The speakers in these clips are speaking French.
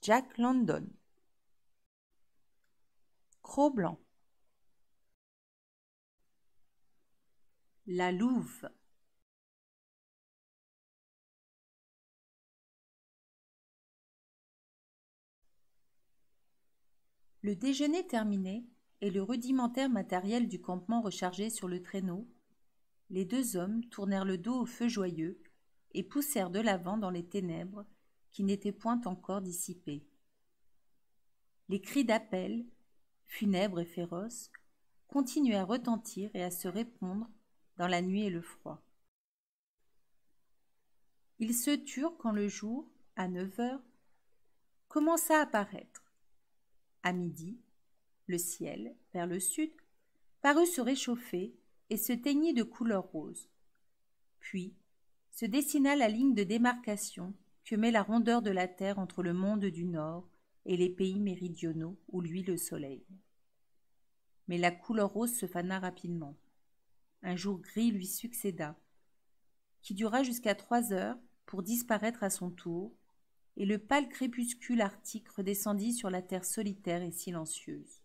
Jack London. Cro-Blanc. La louve. Le déjeuner terminé et le rudimentaire matériel du campement rechargé sur le traîneau, les deux hommes tournèrent le dos au feu joyeux et poussèrent de l'avant dans les ténèbres qui n'étaient point encore dissipées. Les cris d'appel, funèbres et féroces, continuaient à retentir et à se répondre dans la nuit et le froid. Ils se turent quand le jour, à 9 heures, commença à paraître. À midi, le ciel, vers le sud, parut se réchauffer et se teignit de couleur rose. Puis se dessina la ligne de démarcation que met la rondeur de la terre entre le monde du nord et les pays méridionaux où luit le soleil. Mais la couleur rose se fana rapidement. Un jour gris lui succéda, qui dura jusqu'à 3 heures pour disparaître à son tour, et le pâle crépuscule arctique redescendit sur la terre solitaire et silencieuse.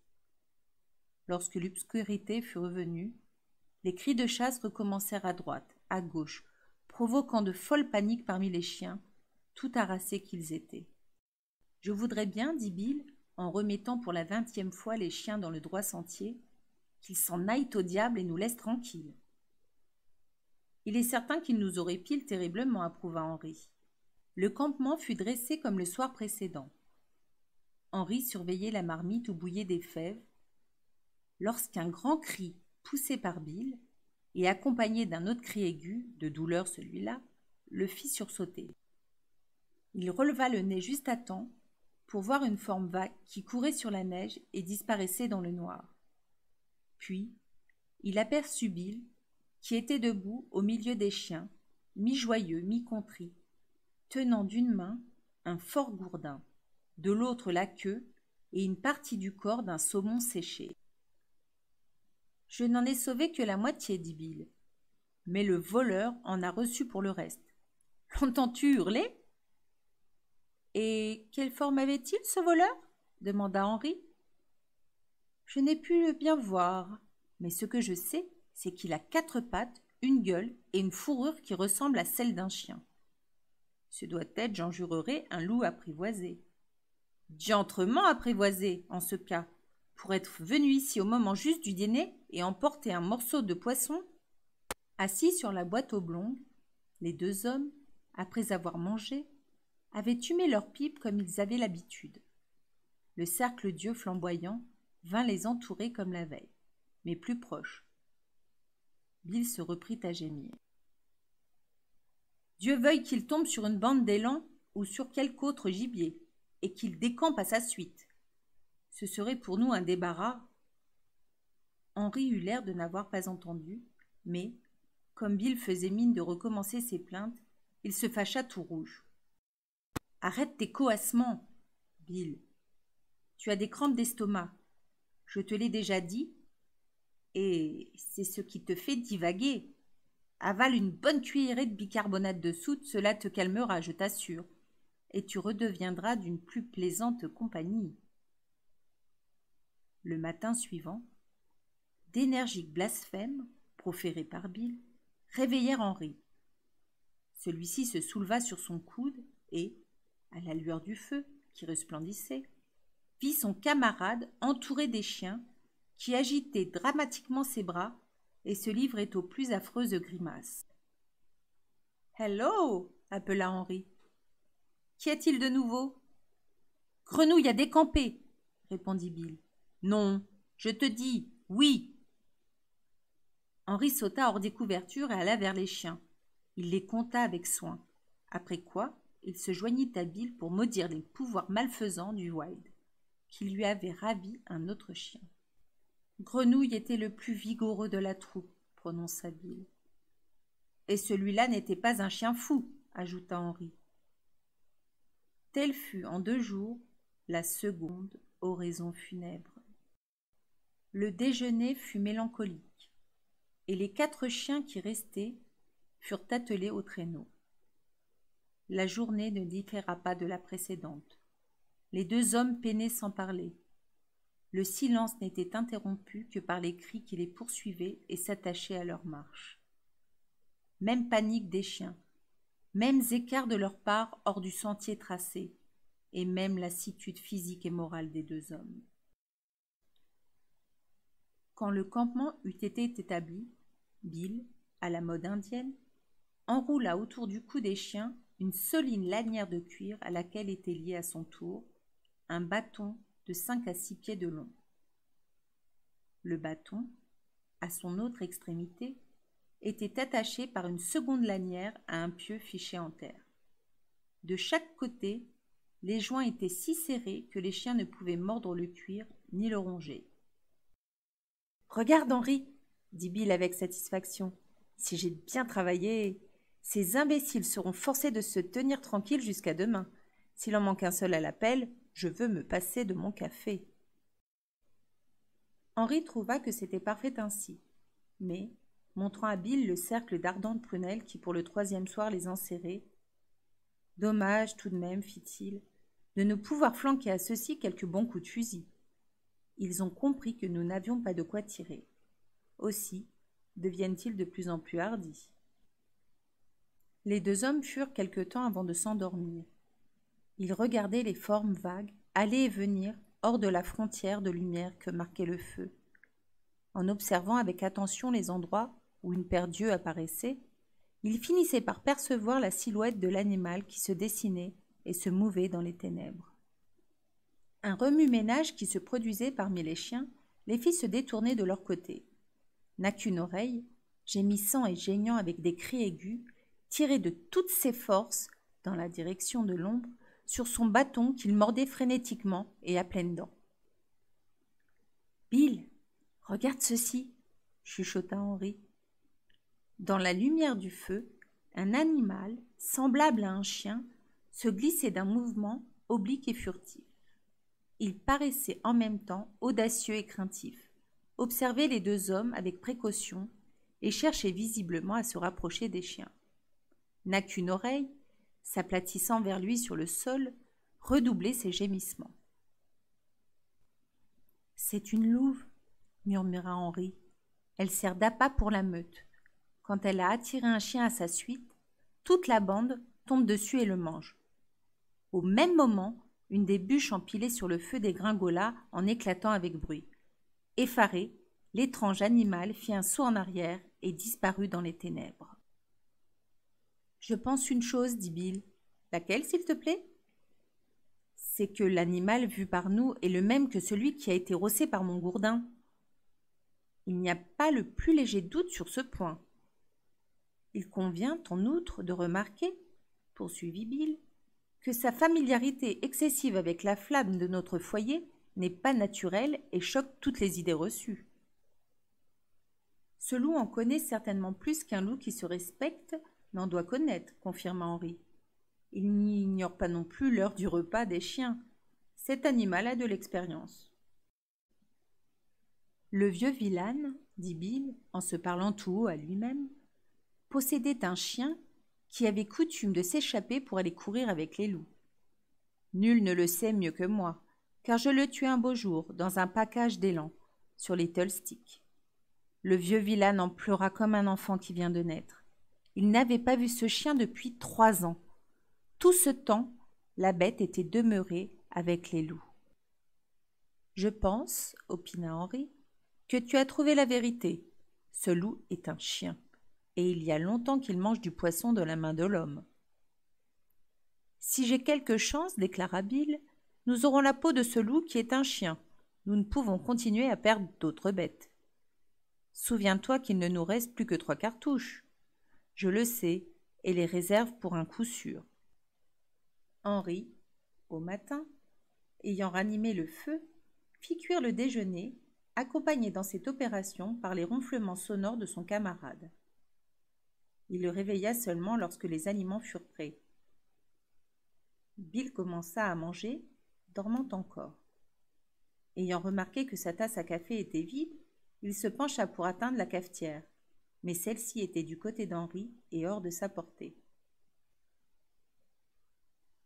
Lorsque l'obscurité fut revenue, les cris de chasse recommencèrent à droite, à gauche, provoquant de folles paniques parmi les chiens, tout harassés qu'ils étaient. « Je voudrais bien, dit Bill, en remettant pour la 20e fois les chiens dans le droit sentier, qu'ils s'en aillent au diable et nous laissent tranquilles. » Il est certain qu'ils nous auraient pile terriblement, approuva Henri. Le campement fut dressé comme le soir précédent. Henri surveillait la marmite où bouillaient des fèves, lorsqu'un grand cri, poussé par Bill, et accompagné d'un autre cri aigu, de douleur celui-là, le fit sursauter. Il releva le nez juste à temps pour voir une forme vague qui courait sur la neige et disparaissait dans le noir. Puis, il aperçut Bill, qui était debout au milieu des chiens, mi-joyeux, mi-contrit, tenant d'une main un fort gourdin, de l'autre la queue et une partie du corps d'un saumon séché. « Je n'en ai sauvé que la moitié, dit Bill, mais le voleur en a reçu pour le reste. L'entends-tu hurler ?»« Et quelle forme avait-il, ce voleur ?» demanda Henri. « Je n'ai pu le bien voir, mais ce que je sais, c'est qu'il a 4 pattes, une gueule et une fourrure qui ressemble à celle d'un chien. Ce doit être, j'en jurerai, un loup apprivoisé. Diantrement apprivoisé, en ce cas, pour être venu ici au moment juste du dîner et emporter un morceau de poisson. » Assis sur la boîte oblongue, les deux hommes, après avoir mangé, avaient humé leurs pipes comme ils avaient l'habitude. Le cercle d'yeux flamboyants vint les entourer comme la veille, mais plus proche. Bill se reprit à gémir. « Dieu veuille qu'il tombe sur une bande d'élans ou sur quelque autre gibier, et qu'il décampe à sa suite. Ce serait pour nous un débarras. » Henri eut l'air de n'avoir pas entendu, mais, comme Bill faisait mine de recommencer ses plaintes, il se fâcha tout rouge. « Arrête tes coassements, Bill. Tu as des crampes d'estomac. Je te l'ai déjà dit, et c'est ce qui te fait divaguer. Avale une bonne cuillerée de bicarbonate de soude, cela te calmera, je t'assure, et tu redeviendras d'une plus plaisante compagnie. » Le matin suivant, d'énergiques blasphèmes, proférés par Bill, réveillèrent Henri. Celui-ci se souleva sur son coude et, à la lueur du feu qui resplendissait, vit son camarade entouré des chiens qui agitaient dramatiquement ses bras et se livraient aux plus affreuses grimaces. « Hello !» appela Henri. « Qu'y a-t-il de nouveau ?»« Grenouille a décampé !» répondit Bill. « Non, je te dis, oui !» Henri sauta hors des couvertures et alla vers les chiens. Il les compta avec soin, après quoi il se joignit à Bill pour maudire les pouvoirs malfaisants du Wild, qui lui avait ravi un autre chien. Grenouille était le plus vigoureux de la troupe, prononça Bill. Et celui-là n'était pas un chien fou, ajouta Henri. Telle fut en 2 jours la seconde oraison funèbre. Le déjeuner fut mélancolique, et les 4 chiens qui restaient furent attelés au traîneau. La journée ne différa pas de la précédente. Les deux hommes peinaient sans parler. Le silence n'était interrompu que par les cris qui les poursuivaient et s'attachaient à leur marche. Même panique des chiens, mêmes écarts de leur part hors du sentier tracé, et même lassitude physique et morale des deux hommes. Quand le campement eut été établi, Bill, à la mode indienne, enroula autour du cou des chiens une solide lanière de cuir à laquelle était lié à son tour un bâton de 5 à 6 pieds de long. Le bâton, à son autre extrémité, était attaché par une seconde lanière à un pieu fiché en terre. De chaque côté, les joints étaient si serrés que les chiens ne pouvaient mordre le cuir ni le ronger. « Regarde, Henri, dit Bill avec satisfaction. Si j'ai bien travaillé, ces imbéciles seront forcés de se tenir tranquilles jusqu'à demain. S'il en manque un seul à l'appel, je veux me passer de mon café. Henri trouva que c'était parfait ainsi, mais, montrant à Bill le cercle d'ardentes prunelles qui pour le 3e soir les enserrait, « Dommage tout de même, fit-il, de ne pouvoir flanquer à ceux-ci quelques bons coups de fusil. Ils ont compris que nous n'avions pas de quoi tirer. Aussi deviennent-ils de plus en plus hardis. » Les deux hommes furent quelque temps avant de s'endormir. Ils regardaient les formes vagues aller et venir hors de la frontière de lumière que marquait le feu. En observant avec attention les endroits où une paire d'yeux apparaissait, ils finissaient par percevoir la silhouette de l'animal qui se dessinait et se mouvait dans les ténèbres. Un remue-ménage qui se produisait parmi les chiens les fit se détourner de leur côté. N'a qu'une oreille, gémissant et geignant avec des cris aigus, tirait de toutes ses forces, dans la direction de l'ombre, sur son bâton qu'il mordait frénétiquement et à pleines dents. « Bill, regarde ceci !» chuchota Henri. Dans la lumière du feu, un animal, semblable à un chien, se glissait d'un mouvement oblique et furtif. Il paraissait en même temps audacieux et craintif, observait les deux hommes avec précaution et cherchait visiblement à se rapprocher des chiens. N'a qu'une oreille, s'aplatissant vers lui sur le sol, redoublait ses gémissements. « C'est une louve, » murmura Henri. « Elle sert d'appât pour la meute. Quand elle a attiré un chien à sa suite, toute la bande tombe dessus et le mange. » Au même moment, une des bûches empilées sur le feu dégringola en éclatant avec bruit. Effaré, l'étrange animal fit un saut en arrière et disparut dans les ténèbres. « Je pense une chose, dit Bill. Laquelle, s'il te plaît ? C'est que l'animal vu par nous est le même que celui qui a été rossé par mon gourdin. Il n'y a pas le plus léger doute sur ce point. Il convient, en outre, de remarquer, poursuivit Bill, que sa familiarité excessive avec la flamme de notre foyer n'est pas naturelle et choque toutes les idées reçues. Ce loup en connaît certainement plus qu'un loup qui se respecte n'en doit connaître, confirma Henri. Il n'ignore pas non plus l'heure du repas des chiens. Cet animal a de l'expérience. Le vieux Villan, dit Bill, en se parlant tout haut à lui-même, possédait un chien qui avait coutume de s'échapper pour aller courir avec les loups. Nul ne le sait mieux que moi, car je le tuai un beau jour dans un package d'élan, sur Little Stick. Le vieux Villan en pleura comme un enfant qui vient de naître. Il n'avait pas vu ce chien depuis 3 ans. Tout ce temps, la bête était demeurée avec les loups. « Je pense, opina Henri, que tu as trouvé la vérité. Ce loup est un chien, et il y a longtemps qu'il mange du poisson de la main de l'homme. »« Si j'ai quelque chance, déclara Bill, nous aurons la peau de ce loup qui est un chien. Nous ne pouvons continuer à perdre d'autres bêtes. Souviens-toi qu'il ne nous reste plus que 3 cartouches. Je le sais, et les réserve pour un coup sûr. » Henri, au matin, ayant ranimé le feu, fit cuire le déjeuner, accompagné dans cette opération par les ronflements sonores de son camarade. Il le réveilla seulement lorsque les aliments furent prêts. Bill commença à manger, dormant encore. Ayant remarqué que sa tasse à café était vide, il se pencha pour atteindre la cafetière, mais celle-ci était du côté d'Henri et hors de sa portée.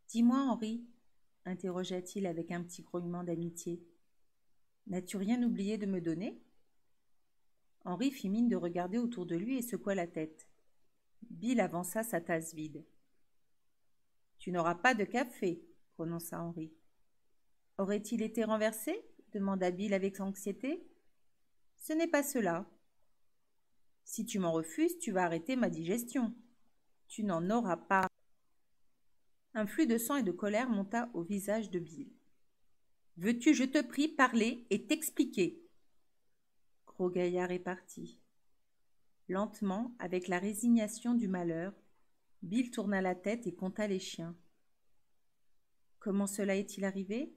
« Dis-moi, Henri, interrogea-t-il avec un petit grognement d'amitié. N'as-tu rien oublié de me donner? Henri fit mine de regarder autour de lui et secoua la tête. Bill avança sa tasse vide. Tu n'auras pas de café, prononça Henri. Aurait-il été renversé? Demanda Bill avec anxiété. Ce n'est pas cela. Si tu m'en refuses, tu vas arrêter ma digestion. Tu n'en auras pas. Un flux de sang et de colère monta au visage de Bill. Veux-tu, je te prie, parler et t'expliquer? Gros Gaillard est parti. Lentement, avec la résignation du malheur, Bill tourna la tête et compta les chiens. Comment cela est-il arrivé?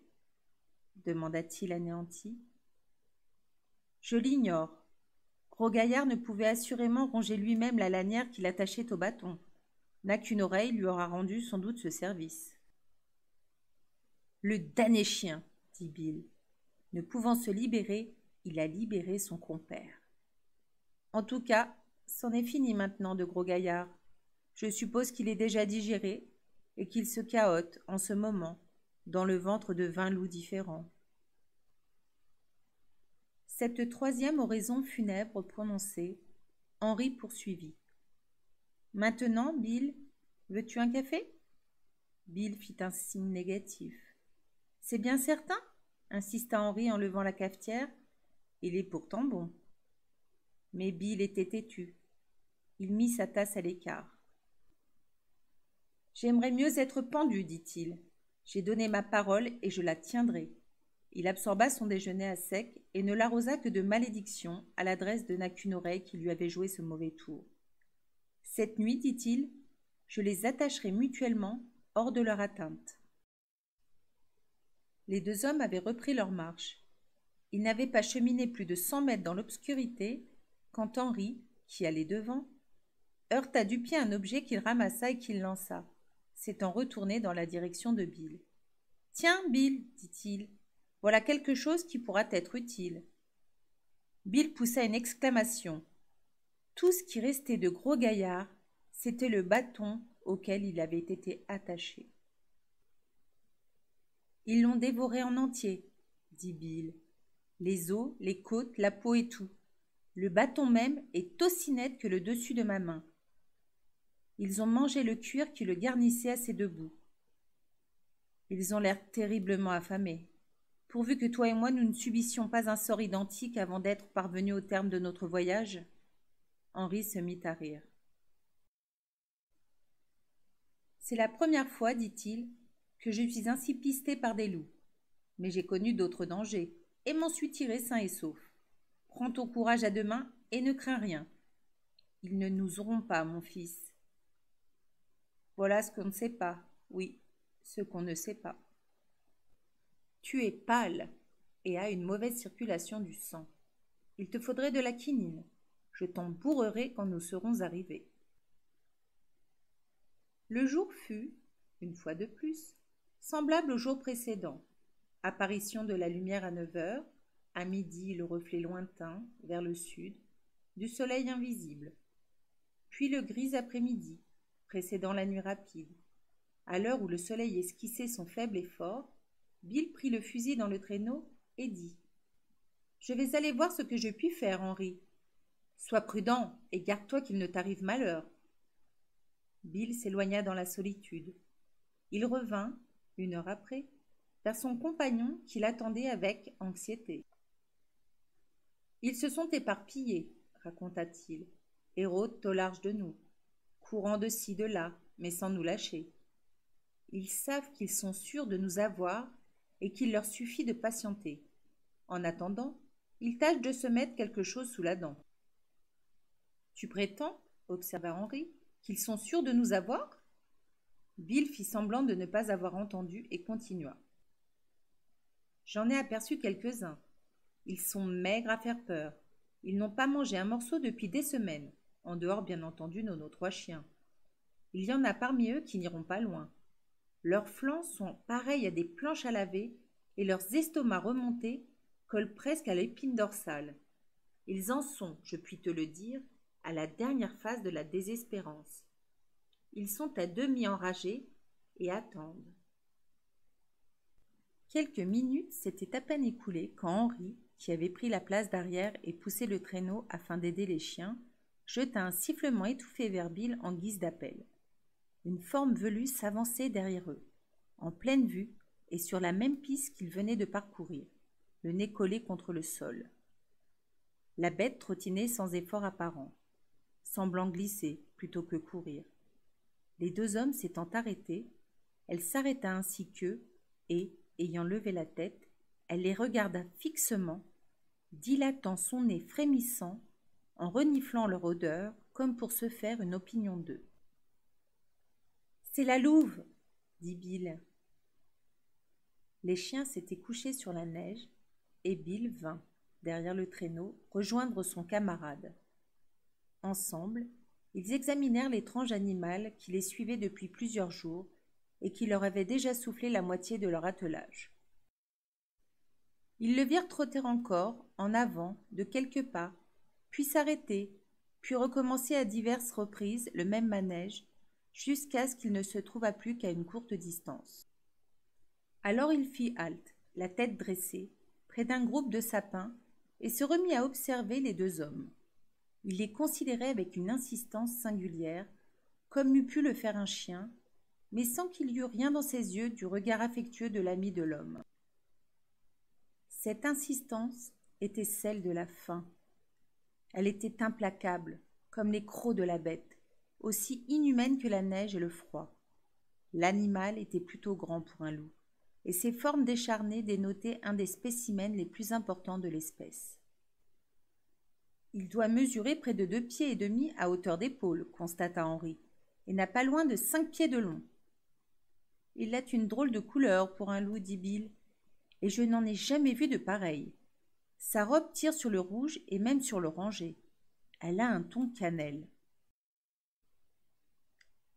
Demanda-t-il anéanti. Je l'ignore. Gros Gaillard ne pouvait assurément ronger lui-même la lanière qu'il attachait au bâton. N'a qu'une oreille lui aura rendu sans doute ce service. Le damné chien, dit Bill. Ne pouvant se libérer, il a libéré son compère. En tout cas, c'en est fini maintenant de Gros Gaillard. Je suppose qu'il est déjà digéré et qu'il se cahote en ce moment dans le ventre de 20 loups différents. Cette troisième oraison funèbre prononcée, Henri poursuivit. Maintenant, Bill, veux-tu un café? Bill fit un signe négatif. C'est bien certain, insista Henri en levant la cafetière. Il est pourtant bon. Mais Bill était têtu. Il mit sa tasse à l'écart. J'aimerais mieux être pendu, dit-il. J'ai donné ma parole et je la tiendrai. Il absorba son déjeuner à sec et ne l'arrosa que de malédictions à l'adresse de n'a qu'une oreille qui lui avait joué ce mauvais tour. Cette nuit, dit-il, je les attacherai mutuellement hors de leur atteinte. Les deux hommes avaient repris leur marche. Ils n'avaient pas cheminé plus de 100 mètres dans l'obscurité quand Henri, qui allait devant, heurta du pied un objet qu'il ramassa et qu'il lança, s'étant retourné dans la direction de Bill. « Tiens, Bill, dit-il, voilà quelque chose qui pourra t'être utile. » Bill poussa une exclamation. Tout ce qui restait de Gros Gaillard, c'était le bâton auquel il avait été attaché. « Ils l'ont dévoré en entier, dit Bill. Les os, les côtes, la peau et tout. Le bâton même est aussi net que le dessus de ma main. Ils ont mangé le cuir qui le garnissait à ses deux bouts. Ils ont l'air terriblement affamés. Pourvu que toi et moi nous ne subissions pas un sort identique avant d'être parvenus au terme de notre voyage. » Henri se mit à rire. « C'est la première fois, dit-il, que je suis ainsi pisté par des loups. Mais j'ai connu d'autres dangers, et m'en suis tiré sain et sauf. Prends ton courage à deux mains et ne crains rien. Ils ne nous auront pas, mon fils. » Voilà ce qu'on ne sait pas, oui, ce qu'on ne sait pas. Tu es pâle et as une mauvaise circulation du sang. Il te faudrait de la quinine. Je t'en bourrerai quand nous serons arrivés. Le jour fut, une fois de plus, semblable au jour précédent. Apparition de la lumière à 9 heures, à midi le reflet lointain, vers le sud, du soleil invisible. Puis le gris après-midi, précédant la nuit rapide. À l'heure où le soleil esquissait son faible effort, Bill prit le fusil dans le traîneau et dit « Je vais aller voir ce que je puis faire, Henri. Sois prudent et garde-toi qu'il ne t'arrive malheur. » Bill s'éloigna dans la solitude. Il revint, 1 heure après, vers son compagnon qui l'attendait avec anxiété. « Ils se sont éparpillés, raconta-t-il, et rôdent au large de nous, courant de ci, de là, mais sans nous lâcher. Ils savent qu'ils sont sûrs de nous avoir et qu'il leur suffit de patienter. En attendant, ils tâchent de se mettre quelque chose sous la dent. »« Tu prétends, observa Henri, qu'ils sont sûrs de nous avoir ?» Bill fit semblant de ne pas avoir entendu et continua. « J'en ai aperçu quelques-uns. Ils sont maigres à faire peur. Ils n'ont pas mangé un morceau depuis des semaines, en dehors bien entendu de nos 3 chiens. Il y en a parmi eux qui n'iront pas loin. Leurs flancs sont pareils à des planches à laver et leurs estomacs remontés collent presque à l'épine dorsale. Ils en sont, je puis te le dire, à la dernière phase de la désespérance. Ils sont à demi enragés et attendent. » Quelques minutes s'étaient à peine écoulées quand Henri, qui avait pris la place d'arrière et poussé le traîneau afin d'aider les chiens, jeta un sifflement étouffé vers Bill en guise d'appel. Une forme velue s'avançait derrière eux, en pleine vue et sur la même piste qu'ils venaient de parcourir, le nez collé contre le sol. La bête trottinait sans effort apparent, semblant glisser plutôt que courir. Les deux hommes s'étant arrêtés, elle s'arrêta ainsi qu'eux et, ayant levé la tête, elle les regarda fixement, dilatant son nez frémissant, en reniflant leur odeur comme pour se faire une opinion d'eux. « C'est la louve !» dit Bill. Les chiens s'étaient couchés sur la neige et Bill vint, derrière le traîneau, rejoindre son camarade. Ensemble, ils examinèrent l'étrange animal qui les suivait depuis plusieurs jours et qui leur avait déjà soufflé la moitié de leur attelage. Ils le virent trotter encore, en avant, de quelques pas, puis s'arrêter, puis recommencer à diverses reprises le même manège, jusqu'à ce qu'il ne se trouvât plus qu'à une courte distance. Alors il fit halte, la tête dressée, près d'un groupe de sapins, et se remit à observer les deux hommes. Il les considérait avec une insistance singulière, comme eût pu le faire un chien, mais sans qu'il y eût rien dans ses yeux du regard affectueux de l'ami de l'homme. Cette insistance était celle de la faim. Elle était implacable, comme les crocs de la bête, aussi inhumaine que la neige et le froid. L'animal était plutôt grand pour un loup, et ses formes décharnées dénotaient un des spécimens les plus importants de l'espèce. Il doit mesurer près de 2 pieds et demi à hauteur d'épaule, constata Henri, et n'a pas loin de 5 pieds de long. Il a une drôle de couleur pour un loup, dit Bill, et je n'en ai jamais vu de pareil. Sa robe tire sur le rouge et même sur l'oranger. Elle a un ton cannelle.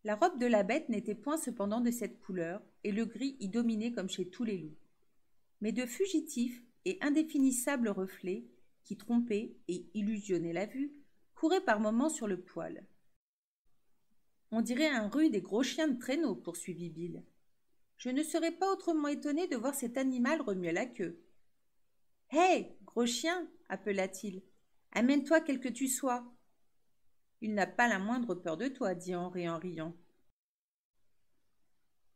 La robe de la bête n'était point cependant de cette couleur, et le gris y dominait comme chez tous les loups. Mais de fugitifs et indéfinissables reflets, qui trompaient et illusionnaient la vue, couraient par moments sur le poil. « On dirait un rude et gros chien de traîneau, poursuivit Bill. Je ne serais pas autrement étonné de voir cet animal remuer la queue. « Hé, gros chien !» appela-t-il. « Amène-toi quel que tu sois. » « Il n'a pas la moindre peur de toi, dit Henri en riant.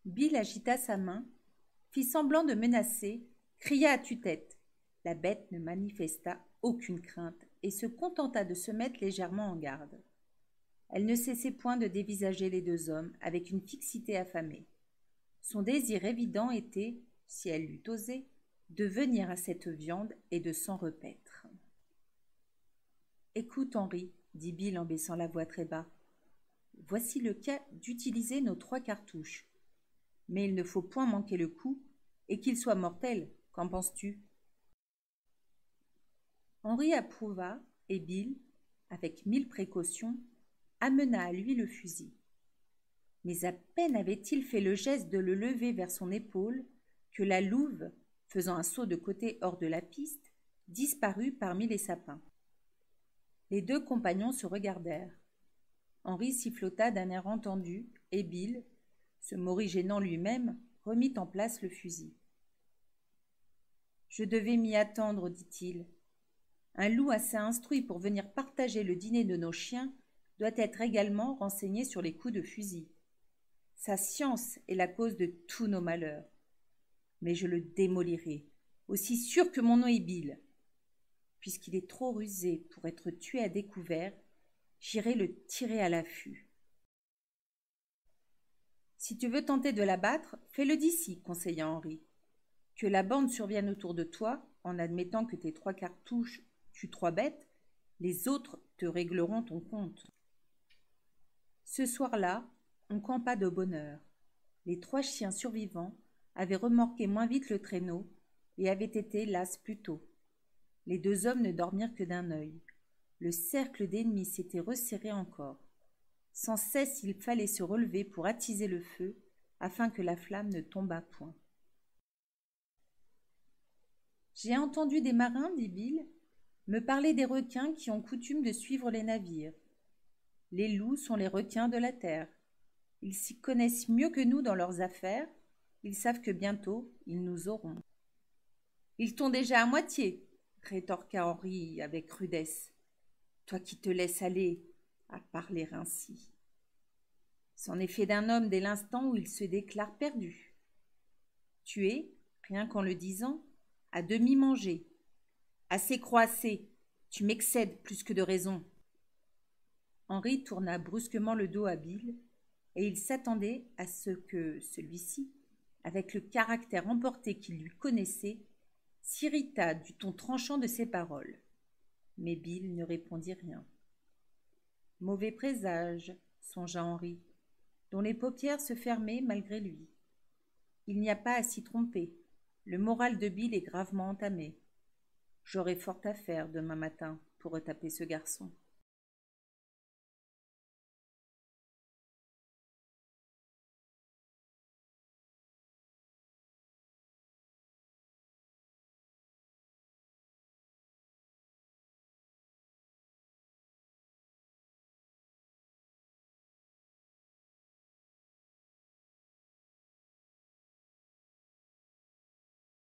Bill agita sa main, fit semblant de menacer, cria à tue-tête. La bête ne manifesta aucune crainte et se contenta de se mettre légèrement en garde. Elle ne cessait point de dévisager les deux hommes avec une fixité affamée. Son désir évident était, si elle l'eût osé, de venir à cette viande et de s'en repaître. « Écoute, Henri, dit Bill en baissant la voix très bas. Voici le cas d'utiliser nos 3 cartouches. Mais il ne faut point manquer le coup, et qu'il soit mortel. Qu'en penses-tu » Henri approuva, et Bill, avec 1000 précautions, amena à lui le fusil. Mais à peine avait-il fait le geste de le lever vers son épaule que la louve, faisant un saut de côté hors de la piste, disparut parmi les sapins. Les 2 compagnons se regardèrent. Henri sifflota d'un air entendu, et Bill, se morigénant lui-même, remit en place le fusil. « Je devais m'y attendre, dit-il. Un loup assez instruit pour venir partager le dîner de nos chiens doit être également renseigné sur les coups de fusil. Sa science est la cause de tous nos malheurs. Mais je le démolirai, aussi sûr que mon nom est Bill. Puisqu'il est trop rusé pour être tué à découvert, j'irai le tirer à l'affût. »« Si tu veux tenter de l'abattre, fais-le d'ici, conseilla Henri. Que la bande survienne autour de toi, en admettant que tes 3 cartouches tuent 3 bêtes, les autres te régleront ton compte. » Ce soir-là, on campa de bonne heure. Les 3 chiens survivants avaient remorqué moins vite le traîneau et avaient été las plus tôt. Les 2 hommes ne dormirent que d'un œil. Le cercle d'ennemis s'était resserré encore. Sans cesse, il fallait se relever pour attiser le feu, afin que la flamme ne tombât point. « J'ai entendu des marins, dit Bill, me parler des requins qui ont coutume de suivre les navires. Les loups sont les requins de la terre. Ils s'y connaissent mieux que nous dans leurs affaires, Ils savent que bientôt ils nous auront. Ils t'ont déjà à moitié, rétorqua Henri avec rudesse. Toi qui te laisses aller à parler ainsi. C'en est fait d'un homme dès l'instant où il se déclare perdu. Tu es, rien qu'en le disant, à demi mangé. Assez croassé, tu m'excèdes plus que de raison. Henri tourna brusquement le dos à Bill, et il s'attendait à ce que celui-ci, avec le caractère emporté qu'il lui connaissait, s'irritât du ton tranchant de ses paroles. Mais Bill ne répondit rien. Mauvais présage, songea Henri, dont les paupières se fermaient malgré lui. Il n'y a pas à s'y tromper. Le moral de Bill est gravement entamé. J'aurai fort à faire demain matin pour retaper ce garçon.